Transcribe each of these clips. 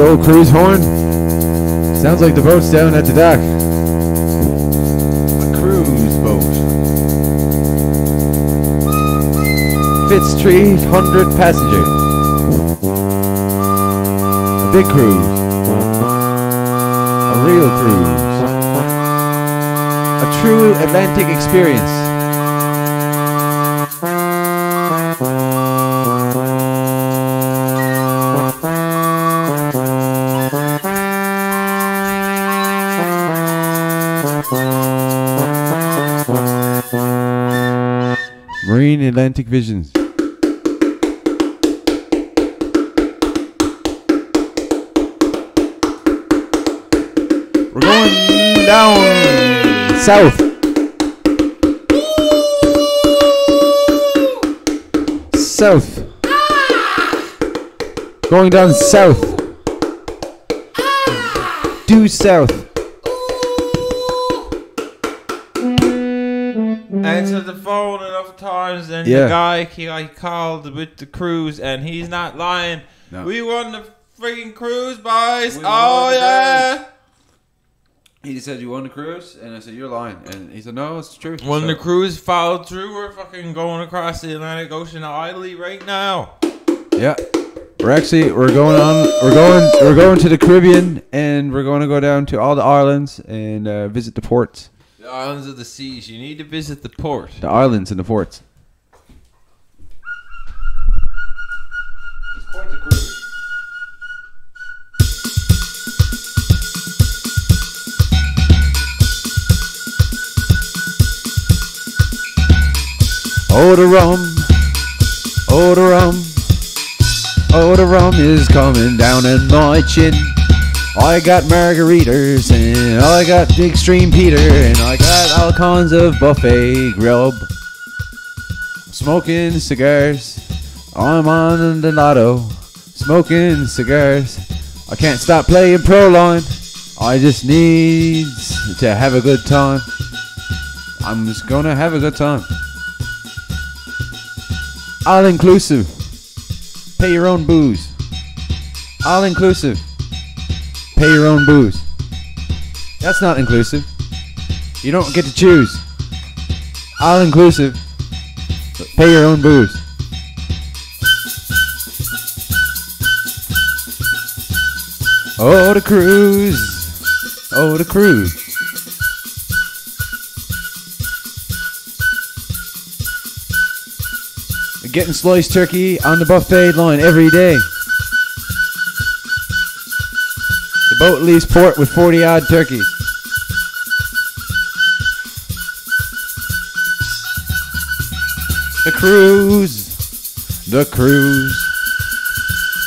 old cruise horn. Sounds like the boat's down at the dock. A cruise boat. Fits 300 passengers. A big cruise. A real cruise. A true Atlantic experience. Marine Atlantic Visions. We're going down south. South. Going down south. Due south. Answered the phone enough times, and the guy he called with the cruise, and he's not lying. No. We won the freaking cruise, boys. Oh yeah. He said, "You won the cruise?" And I said, "You're lying." And he said, "No, it's true." When the cruise followed through, we're fucking going across the Atlantic Ocean idly right now. Yeah, we're going to the Caribbean, and we're going to go down to all the islands and visit the ports. The islands of the seas. You need to visit the port. The islands and the ports. It's quite the cruise. Oh, the rum. Oh, the rum. Oh, the rum is coming down in my chin. I got margaritas, and I got Big Stream Peter, and I got all kinds of buffet grub. Smoking cigars. I'm on the lotto. Smoking cigars. I can't stop playing Proline. I just need to have a good time. I'm just gonna have a good time. All inclusive. Pay your own booze. All inclusive. Pay your own booze. That's not inclusive. You don't get to choose. All inclusive. Pay your own booze. Oh, the cruise. Oh, the cruise. Getting sliced turkey on the buffet line every day. The boat leaves port with 40 odd turkeys. The cruise. The cruise.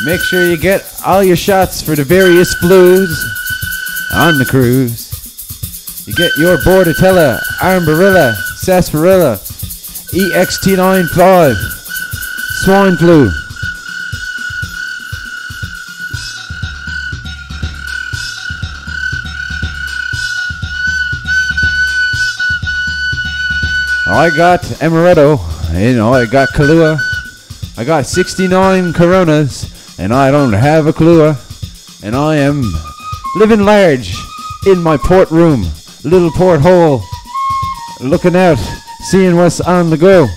Make sure you get all your shots for the various flus on the cruise. You get your Bordetella, Armbarilla, Sarsaparilla, EXT95. Swine flu. I got Amaretto, and I got Kahlua. I got 69 Coronas, and I don't have a clue. And I am living large in my port room, little porthole, looking out, seeing what's on the go.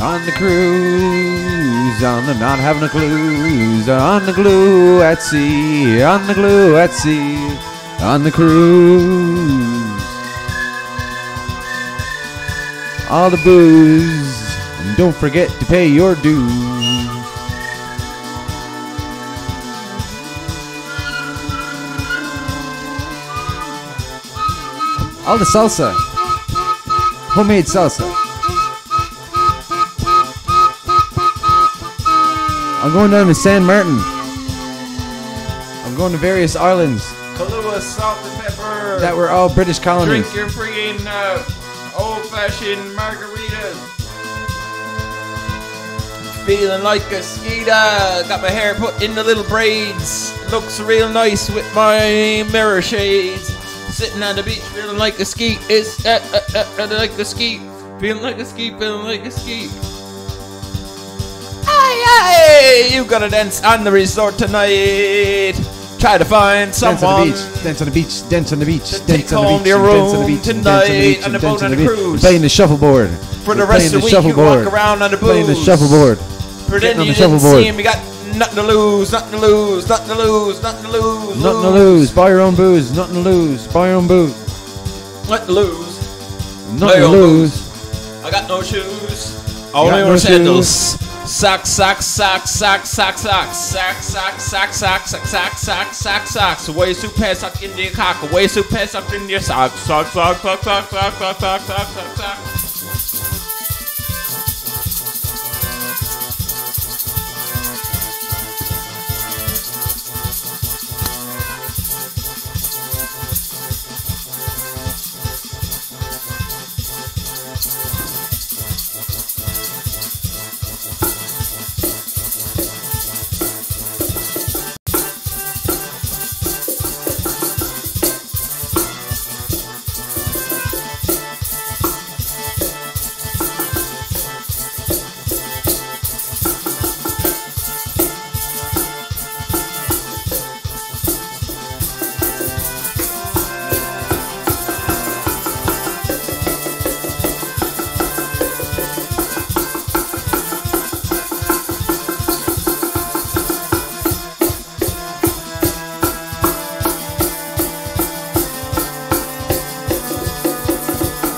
On the cruise, on the not having a clues, on the glue at sea, on the glue at sea, on the cruise. All the booze, and don't forget to pay your dues. All the salsa, homemade salsa. I'm going down to San Martin. I'm going to various islands. Kahlua, salt and pepper. That were all British colonies. Drink your freaking old-fashioned margaritas. feeling like a skeeter. Got my hair put in the little braids. Looks real nice with my mirror shades. Sitting on the beach, feeling like a skeet. It's like a skeet. Feeling like a skeet, feeling like a skeet. Aye, aye, you gotta dance on the resort tonight. Try to find someone. Dance on the beach, dance on the beach, to dance take on the home beach, your dance on the room beach, tonight on the boat on the cruise. Playing the shuffleboard. For the rest of the week, you walk around on the booze. Playing the shuffleboard. Pretend you didn't see him. You got nothing to lose, nothing to lose, nothing to lose, nothing to lose. Nothing to lose. Buy your own booze. Nothing to lose. Buy your own booze. Nothing to lose. Nothing to lose. I got no shoes. Only wear sandals. Socks, socks, socks, socks, socks, socks, socks, socks, socks, socks, socks, socks, socks, socks, socks. Away suit pants tucked into your cock. Away suit pants tucked into your socks. Socks, socks, socks, socks, socks, socks, socks, socks, socks, socks.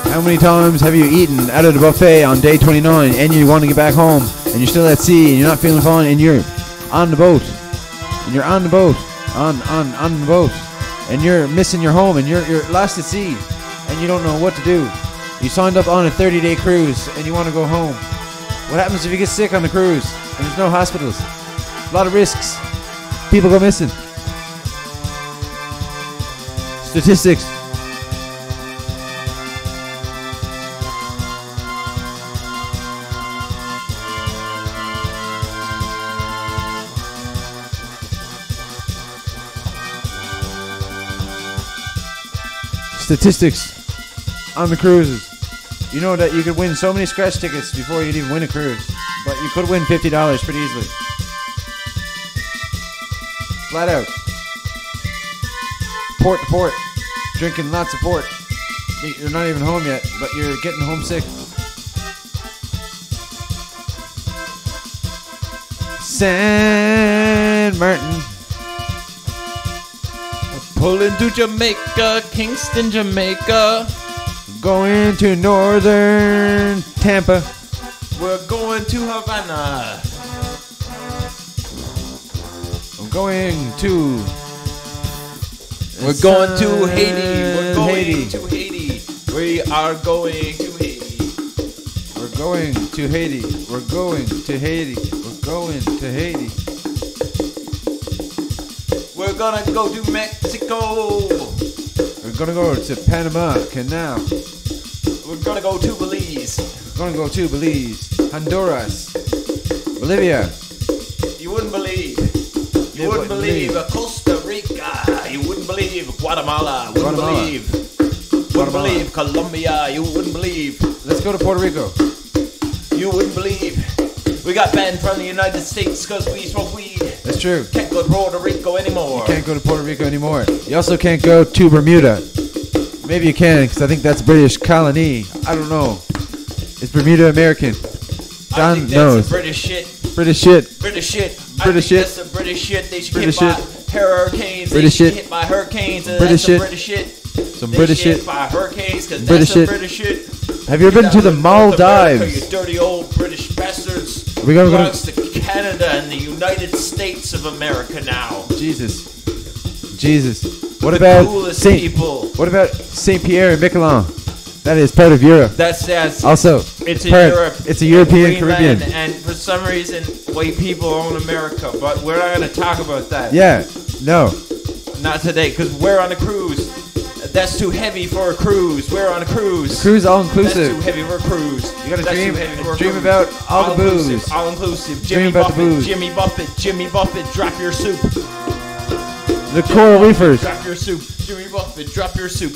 How many times have you eaten out of the buffet on day 29 and you want to get back home and you're still at sea and you're not feeling fine and you're on the boat and you're on the boat on the boat and you're missing your home and you're lost at sea and you don't know what to do. You signed up on a 30-day cruise and you want to go home. What happens if you get sick on the cruise and there's no hospitals? A lot of risks. People go missing. Statistics. Statistics on the cruises. You know that you could win so many scratch tickets before you'd even win a cruise, but you could win $50 pretty easily. Flat out. Port to port. Drinking lots of port. You're not even home yet, but you're getting homesick. San Martin. Pulling to Jamaica, Kingston, Jamaica. Going to northern Tampa. We're going to Havana. I'm going to. We're going to Haiti. We're going to Haiti. We are going to Haiti. We're going to Haiti. We're going to Haiti. We're going to Haiti. We're gonna go to Mexico. We're gonna go to Panama Canal. We're gonna go to Belize. We're gonna go to Belize, Honduras, Bolivia. You wouldn't believe. You wouldn't believe Costa Rica. You wouldn't believe Guatemala. Wouldn't believe. Wouldn't believe Colombia. You wouldn't believe. Let's go to Puerto Rico. You wouldn't believe. We got banned from the United States because we smoke weed. That's true. Can't go to Puerto Rico anymore. You can't go to Puerto Rico anymore. You also can't go to Bermuda. Maybe you can, because I think that's British colony. I don't know. Is Bermuda American? I think that's British shit. British shit. British shit. British shit. That's some British shit. They should British get shit. by hurricanes. British they should shit. hit by hurricanes. British that's shit. some British shit. Some they British should shit. Hit by hurricanes because British that's some shit. British shit. Have you ever been to the Maldives? You dirty old British bastards. We're gonna go to Canada and the United States of America now. Jesus. What about What about Saint Pierre and Miquelon? That is part of Europe. That's also it's in Europe. It's a European Caribbean. And for some reason, white people own America, but we're not going to talk about that. Yeah, no. Not today, because we're on a cruise. That's too heavy for a cruise. We're on a cruise. Cruise all That's inclusive. too heavy for a cruise. You gotta That's dream, too heavy for a dream cruise. about all the booze. Inclusive, all inclusive. Dream Jimmy about the Buffett, booze. Jimmy Buffett, Jimmy Buffett, drop your soup. The coral reefers. Drop your soup. Jimmy Buffett, drop your soup.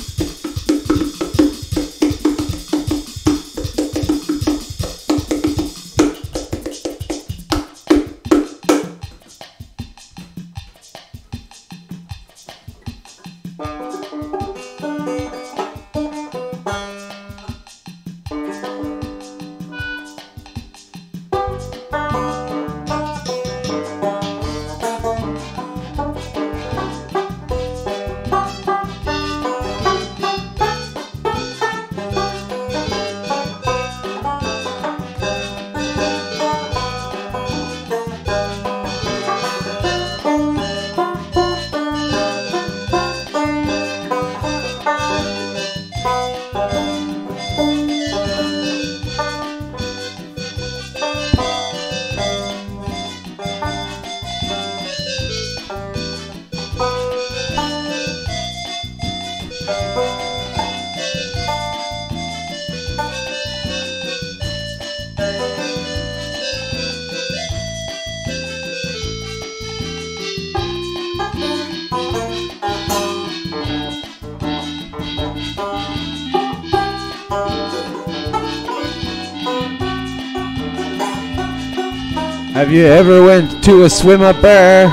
Have you ever went to a swim up bar?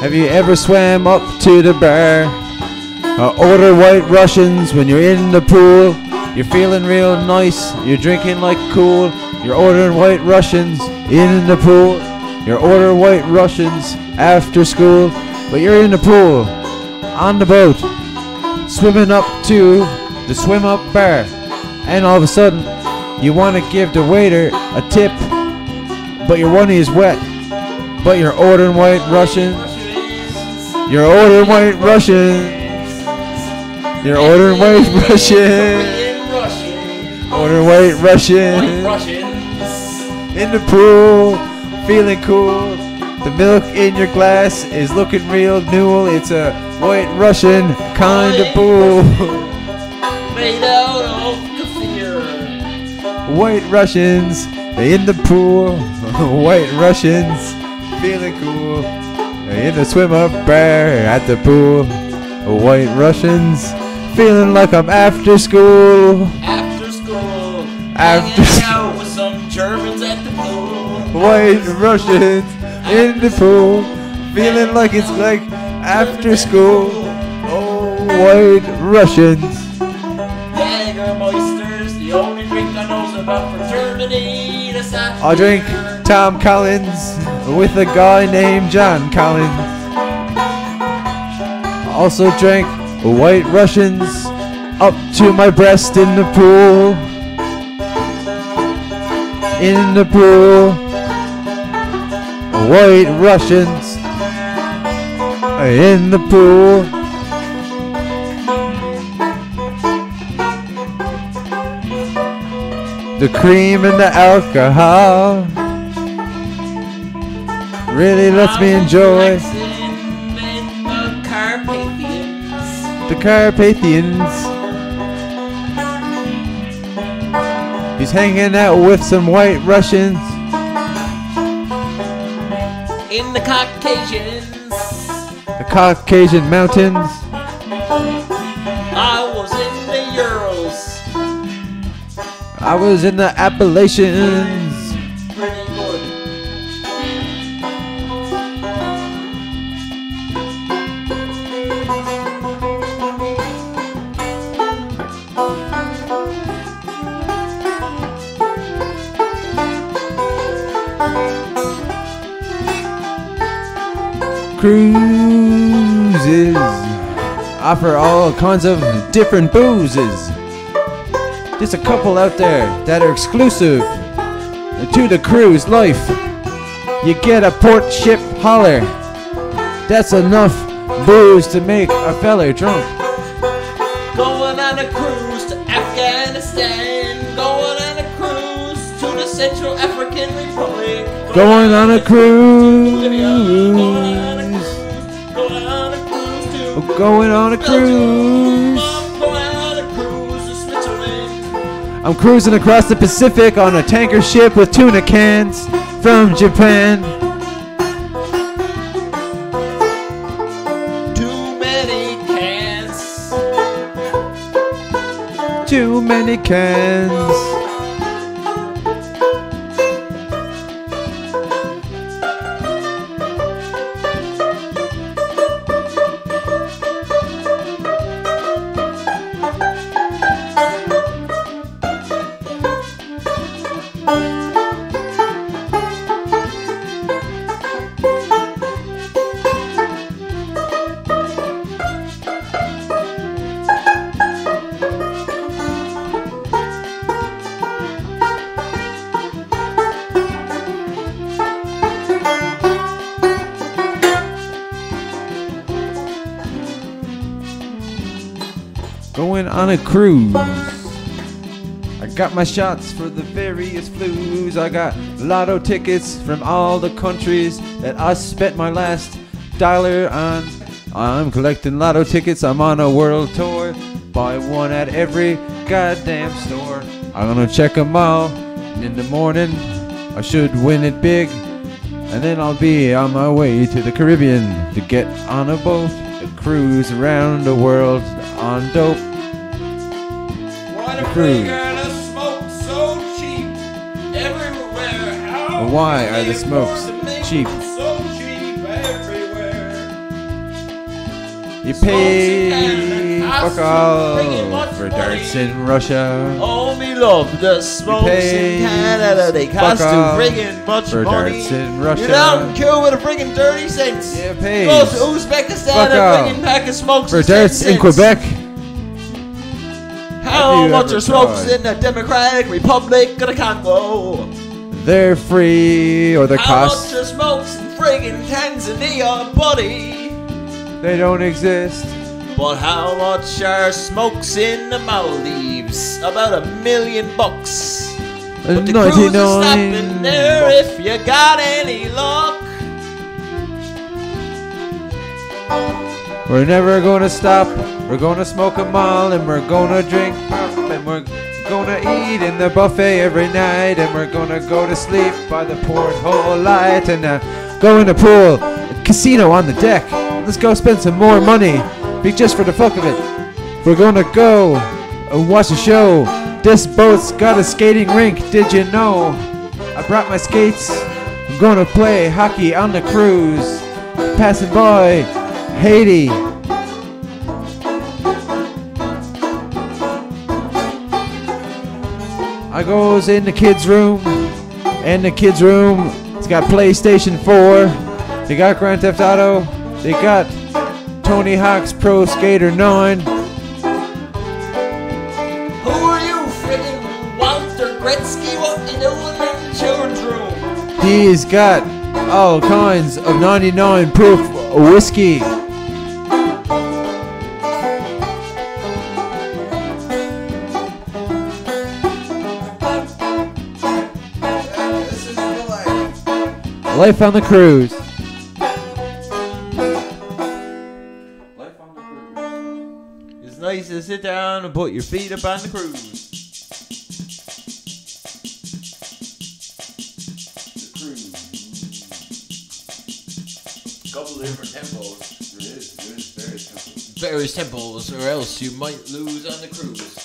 Have you ever swam up to the bar? Order White Russians when you're in the pool. You're feeling real nice, you're drinking like cool. You're ordering White Russians in the pool. You're ordering White Russians after school. But you're in the pool, on the boat, swimming up to the swim up bar. And all of a sudden, you want to give the waiter a tip, but your money is wet. But you're ordering White Russians. You're ordering White Russians. You're ordering White Russians. Order White Russians. In the pool, feeling cool. The milk in your glass is looking real new. It's a White Russian kind of pool. Made out of kefir. White Russians in the pool. White Russians feeling cool. In the swim up bar at the pool. White Russians feeling like I'm after school. After school. After Hanging out with some Germans at the pool. White Russians in the pool, feeling like it's like after school. Oh, White Russians. Jägermeisters, the only drink I knows about from Germany. That's not I'll drink beer. Tom Collins with a guy named John Collins. I also drank White Russians up to my breast in the pool. In the pool. White Russians in the pool. The cream and the alcohol really lets me enjoy the Carpathians. He's hanging out with some White Russians. In the Caucasians. The Caucasian mountains. I was in the Urals. I was in the Appalachians. Pretty good. Cruises offer all kinds of different boozes. There's a couple out there that are exclusive to the cruise life. You get a port ship holler. That's enough booze to make a fella drunk. Going on a cruise to Afghanistan. Going on a cruise to the Central African Republic. Going on a cruise. Going on a cruise to Going on a cruise. I'm cruising across the Pacific on a tanker ship with tuna cans from Japan. Too many cans. Too many cans. Going on a cruise. I got my shots for the various flus. I got lotto tickets from all the countries that I spent my last dollar on. I'm collecting lotto tickets. I'm on a world tour. Buy one at every goddamn store. I'm gonna check them all. And in the morning, I should win it big. And then I'll be on my way to the Caribbean to get on a boat, to cruise around the world on dope. What a Cruise. figure to smoke so cheap everywhere. How Why can are the they smokes afford to make cheap? them so cheap everywhere? You Smokes in pay Canada fuck cost all friggin' much for money. darts in Russia. Oh, me love the smokes pay in Canada. They cost too fuck all friggin' much for money. darts in Russia. You're down in Cuba with a friggin' 30 cents. Yeah, You pays go to Uzbekistan fuck and a all friggin' pack of smokes for is 10 darts in cents. Quebec. How Have you much ever are smokes tried? in the Democratic Republic of the Congo? They're free or the How cost. much are smokes in friggin' Tanzania, buddy? They don't exist. But how much are smokes in the Maldives? About $1 million. But the cruise is 99 stopping there bucks. if you got any luck. We're never gonna stop. We're gonna smoke 'em all, and we're gonna drink pop, and we're gonna eat in the buffet every night, and we're gonna go to sleep by the porthole light, and go in the pool, casino on the deck. Let's go spend some more money, just for the fuck of it. We're gonna go watch a show. This boat's got a skating rink. Did you know? I brought my skates. I'm gonna play hockey on the cruise. Passing by Haiti. I goes in the kids' room, and the kids' room, it's got PlayStation 4, they got Grand Theft Auto, they got Tony Hawk's Pro Skater 9. Who are you, friggin' Walter Gretzky? What you doing in the children's room? He's got all kinds of 99 proof whiskey. Life on the cruise. Life on the cruise. It's nice to sit down and put your feet up on the cruise. The cruise. Couple different tempos. There is various tempos. Various tempos, or else you might lose on the cruise.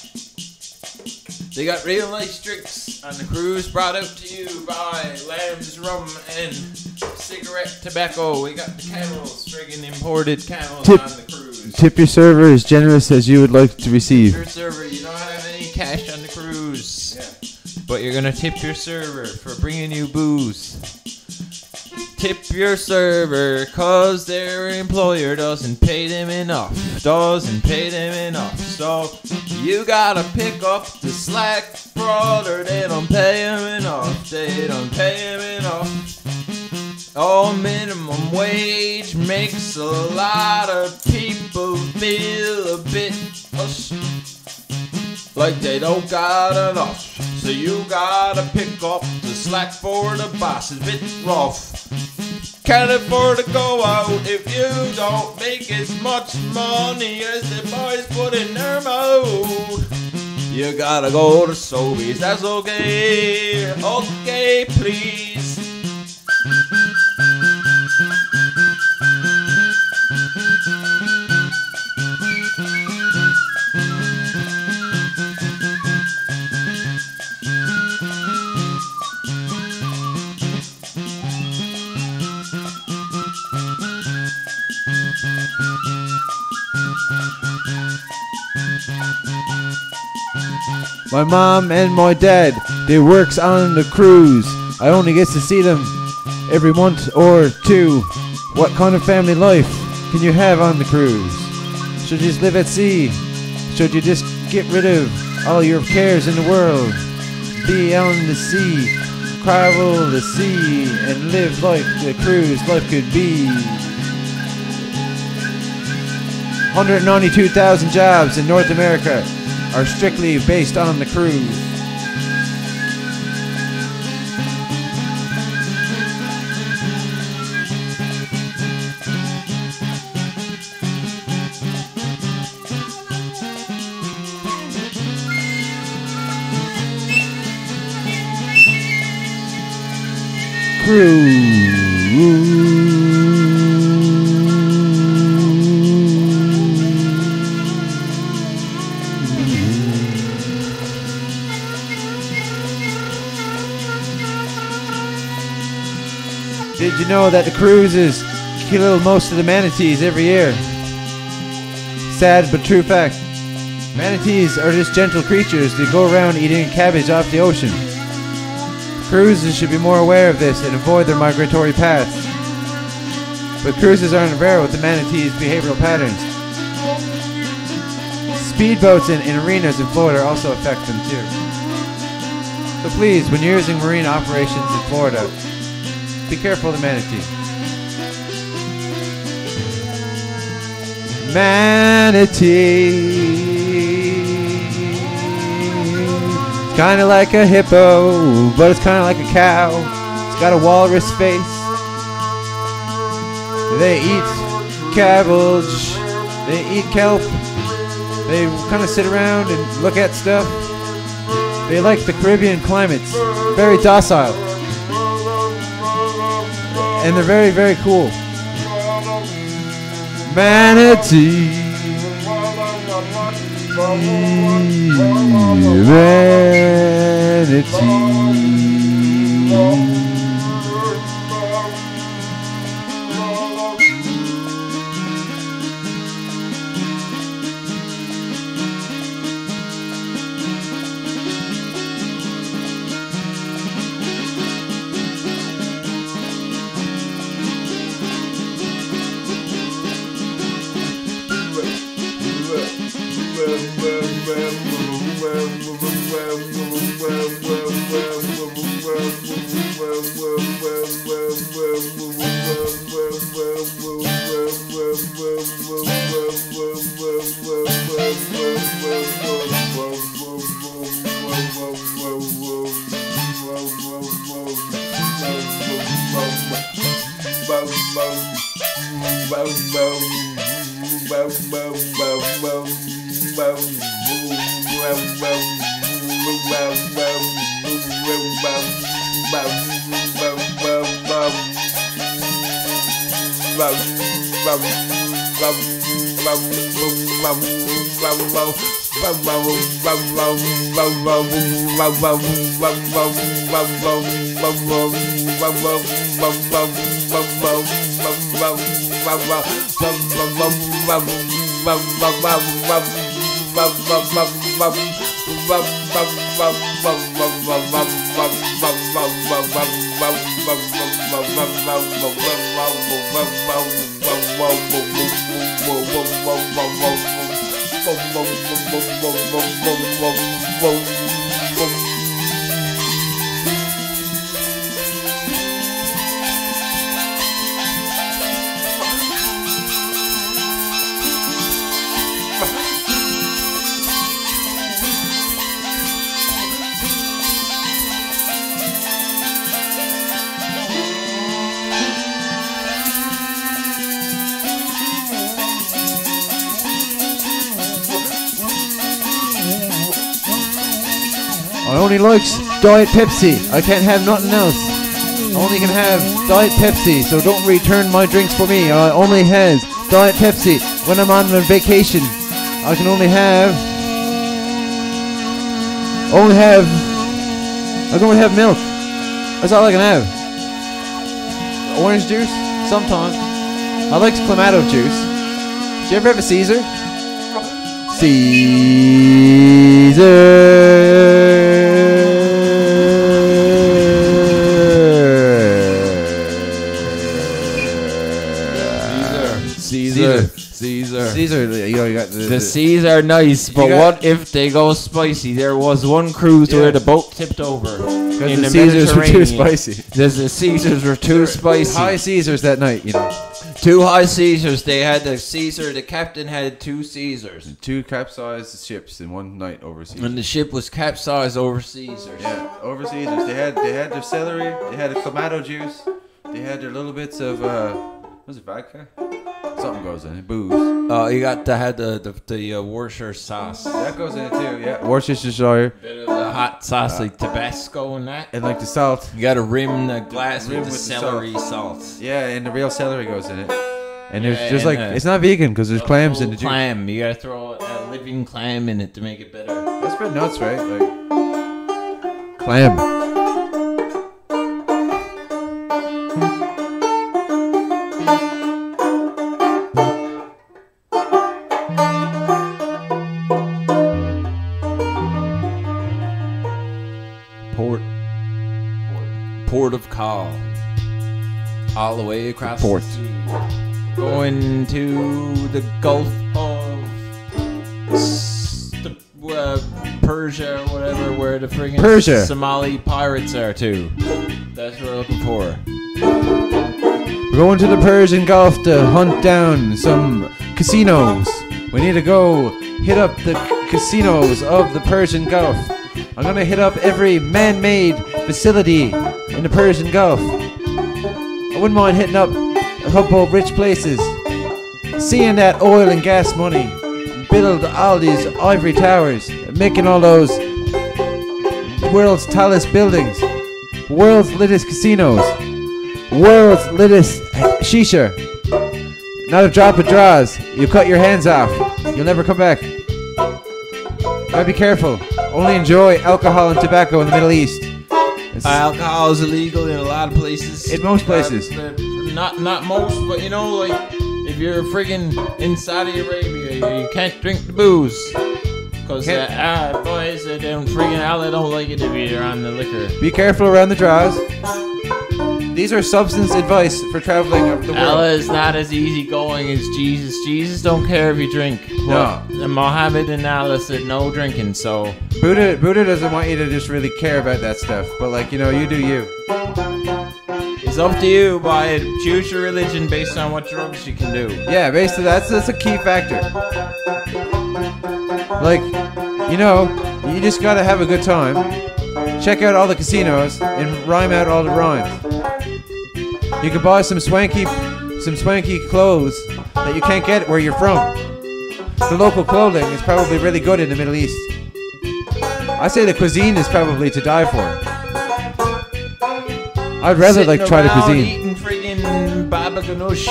They got real nice drinks on the cruise, brought out to you by Lamb's Rum and Cigarette Tobacco. We got the camels, friggin' imported camels Tip. on the cruise. Tip your server as generous as you would like to receive. Your server, you don't have any cash on the cruise. Yeah. But you're gonna tip your server for bringing you booze. Tip your server, cause their employer doesn't pay them enough. Doesn't pay them enough. So you gotta pick up the slack, brother. They don't pay them enough. They don't pay them enough. Oh, minimum wage makes a lot of people feel a bit like they don't got enough. So you gotta pick up the slack for the boss. It's a bit rough. Can't afford to go out if you don't make as much money as the boys put in their mouth. You gotta go to Sobeys. That's okay. Okay, please. My mom and my dad, they works on the cruise. I only get to see them every month or two. What kind of family life can you have on the cruise? Should you just live at sea? Should you just get rid of all your cares in the world? Be on the sea, travel the sea, and live like the cruise life could be. 192,000 jobs in North America are strictly based on the cruise. Did you know that the cruises kill most of the manatees every year? Sad but true fact. Manatees are just gentle creatures that go around eating cabbage off the ocean. Cruises should be more aware of this and avoid their migratory paths. But cruises aren't aware of the manatees' behavioral patterns. Speedboats in arenas in Florida also affect them too. So please, when you're using marine operations in Florida, be careful of the manatee. Manatee. It's kind of like a hippo, but it's kind of like a cow. It's got a walrus face. They eat cabbage. They eat kelp. They kind of sit around and look at stuff. They like the Caribbean climates. Very docile. And they're very, very cool. Manatee. Manatee. I only likes Diet Pepsi. I can't have nothing else. I only can have Diet Pepsi, so don't return my drinks for me. I only has Diet Pepsi when I'm on vacation. I can only have milk. That's all I can have. Orange juice? Sometimes. I like Clamato juice. Did you ever have a Caesar? Caesar, you know, you got the C's are nice, but what if they go spicy? There was one cruise where the boat tipped over in the Caesars were too Mediterranean. spicy. The Caesars were too spicy. High Caesars that night, you know. 2 high Caesars. They had the Caesar. The captain had 2 Caesars. 2 capsized ships in one night overseas. And the ship was capsized over Caesars. Yeah, over Caesars. They had their celery. They had a Clamato juice. They had their little bits of was it vodka? Something goes in it. Booze. Oh, you got to have the Worcestershire sauce. That goes in it too. Yeah, Worcestershire. Bit of the hot sauce like Tabasco and that. And like the salt. You got to rim the glass with the celery salt. Yeah, and the real celery goes in it. And there's just like it's not vegan because there's clams in the juice. Clam. You got to throw a living clam in it to make it better. That's pretty nuts, right? Like clam. Port of Call, all the way across Port. the sea, going to the Gulf of Persia or whatever, where the friggin' Somali pirates are too. That's what we're looking for. We're going to the Persian Gulf to hunt down some casinos. We need to go hit up the casinos of the Persian Gulf. I'm gonna hit up every man-made facility in the Persian Gulf. I wouldn't mind hitting up a couple of rich places, seeing that oil and gas money, build all these ivory towers, making all those world's tallest buildings, world's littest casinos, world's littest shisha. Not a drop of draws. You cut your hands off. You'll never come back. Gotta be careful. Only enjoy alcohol and tobacco in the Middle East. Alcohol is illegal in a lot of places. In most places. Not most, but you know, like if you're friggin' in Saudi Arabia, you can't drink the booze. Because boys, they don't friggin' Allah don't like it if you're on the liquor. Be careful around the draws. These are substance advice for traveling up the world. Allah is not as easygoing as Jesus. Jesus don't care if you drink. No. Muhammad and Allah said no drinking, so... Buddha doesn't want you to just really care about that stuff. But like, you know, you do you. It's up to you, but choose your religion based on what drugs you can do. Yeah, basically that's a key factor. Like, you know, you just gotta have a good time. Check out all the casinos and rhyme out all the rhymes. You can buy some swanky clothes that you can't get where you're from. The local clothing is probably really good in the Middle East. I say the cuisine is probably to die for. I'd rather like try the cuisine. Eating friggin' baba ganoush.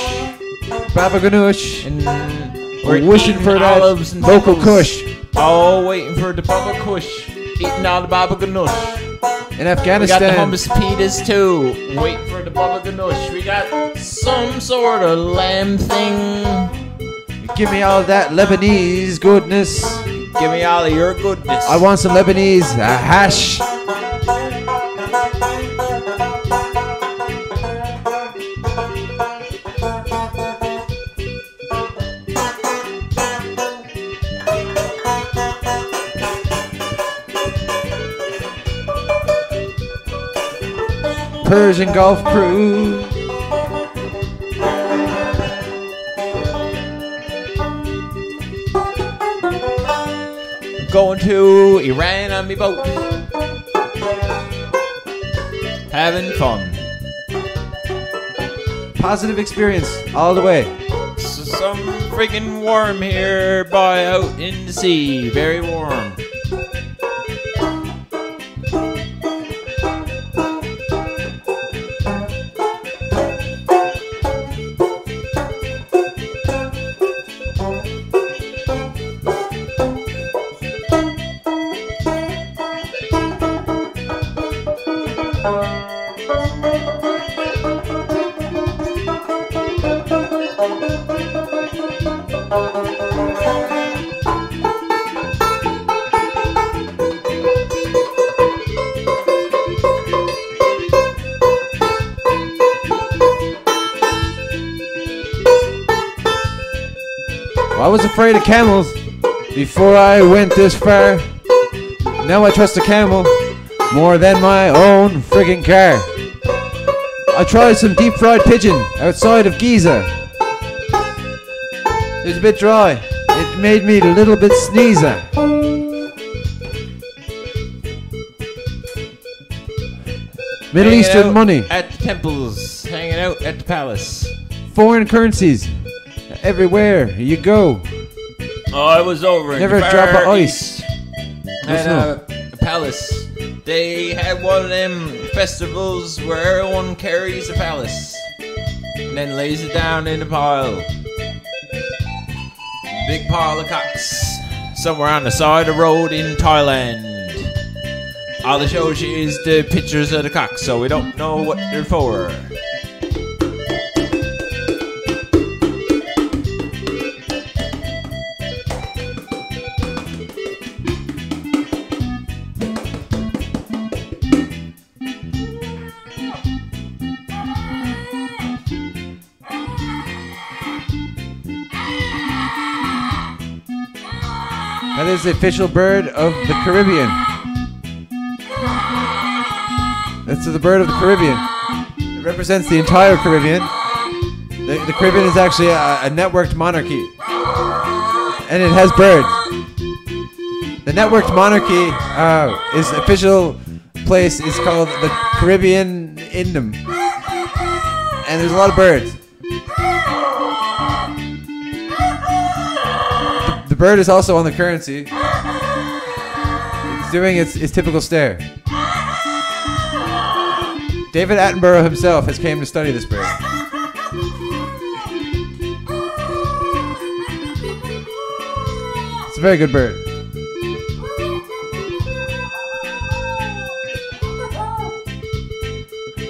Baba ganoush. And we're wishing for that local kush. Oh, waiting for the baba kush. Eating all the baba ganoush. In Afghanistan. We got the hummus pitas too. Waiting for the baba ganoush. We got some sort of lamb thing. Give me all that Lebanese goodness. Give me all of your goodness. I want some Lebanese hash. Persian Gulf Cruise. Going to Iran on me boat. Having fun. Positive experience all the way. So some freaking warm here, boy, out in the sea. Very warm. I was afraid of camels before I went this far. Now I trust a camel more than my own friggin' car. I tried some deep fried pigeon outside of Giza. It was a bit dry. It made me a little bit sneezer. Middle Hanging Eastern out money. at the temples, hanging out at the palace. Foreign currencies. Everywhere you go. Oh, I was over in Never the a drop of Far ice. East at a palace. They had one of them festivals where everyone carries a phallus and then lays it down in a pile. Big pile of cocks somewhere on the side of the road in Thailand. All it shows you is the pictures of the cocks, so we don't know what they're for. That is the official bird of the Caribbean. That's the bird of the Caribbean. It represents the entire Caribbean. The Caribbean is actually a networked monarchy. And it has birds. The networked monarchy, its official place is called the Caribbean Indom. And there's a lot of birds. The bird is also on the currency. It's doing its typical stare. David Attenborough himself has came to study this bird. It's a very good bird.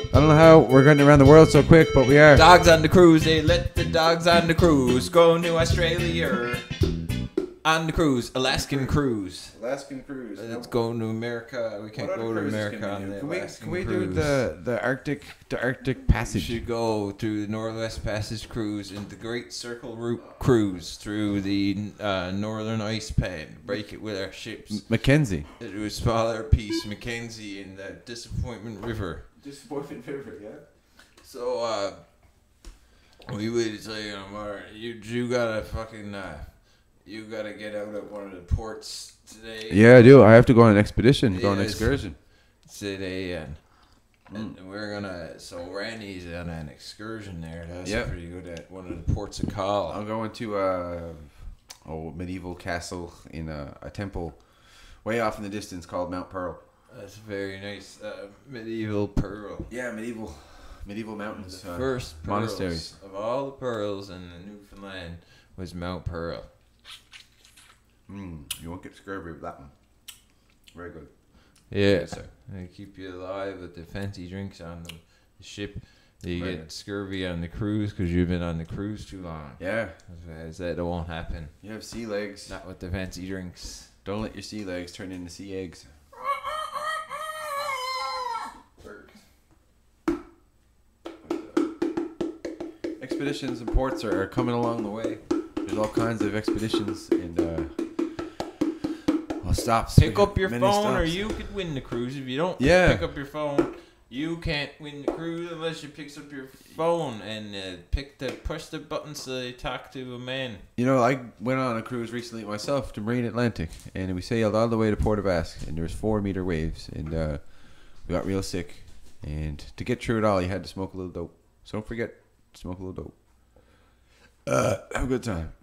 I don't know how we're going around the world so quick, but we are. Dogs on the cruise, they let the dogs on the cruise go to Australia. On the cruise, Alaskan Cruise. Alaskan Cruise. Let's go to America. We can't go to America on the Alaskan Can we Cruise. do the Arctic We Passage? should go through the Northwest Passage Cruise and the Great Circle Route Cruise through the Northern Ice Pan. Break it with our ships. Mackenzie. It was Father Peace, Mackenzie, and the Disappointment River. Disappointment River, yeah. So, we would say, you gotta fucking, you gotta get out at one of the ports today. Yeah, I do. I have to go on an expedition, go on an Yes. excursion. Today, and we're gonna. So Randy's on an excursion there. That's Yep. pretty good at one of the ports of call. I'm going to medieval castle in a temple way off in the distance called Mount Pearl. That's very nice. Medieval pearl. Yeah, medieval mountains. The first pearls monasteries. of all the pearls in the Newfoundland was Mount Pearl. You won't get scurvy with that one. Very good. Yeah, Yes, sir. They keep you alive with the fancy drinks on the ship. You Right. get scurvy on the cruise because you've been on the cruise too long. Yeah. That won't happen. You have sea legs. Not with the fancy drinks. Don't let your sea legs turn into sea eggs. Expeditions and ports are coming along the way. There's all kinds of expeditions and stops. Pick up your Many phone, or stops. you could win the cruise. If you don't Yeah. pick up your phone, you can't win the cruise unless you picks up your phone and push the button so they talk to a man. You know, I went on a cruise recently myself to Marine Atlantic, and we sailed all the way to Port of Basque, and there was 4-meter waves, and we got real sick. And to get through it all, you had to smoke a little dope. So don't forget, smoke a little dope. Have a good time.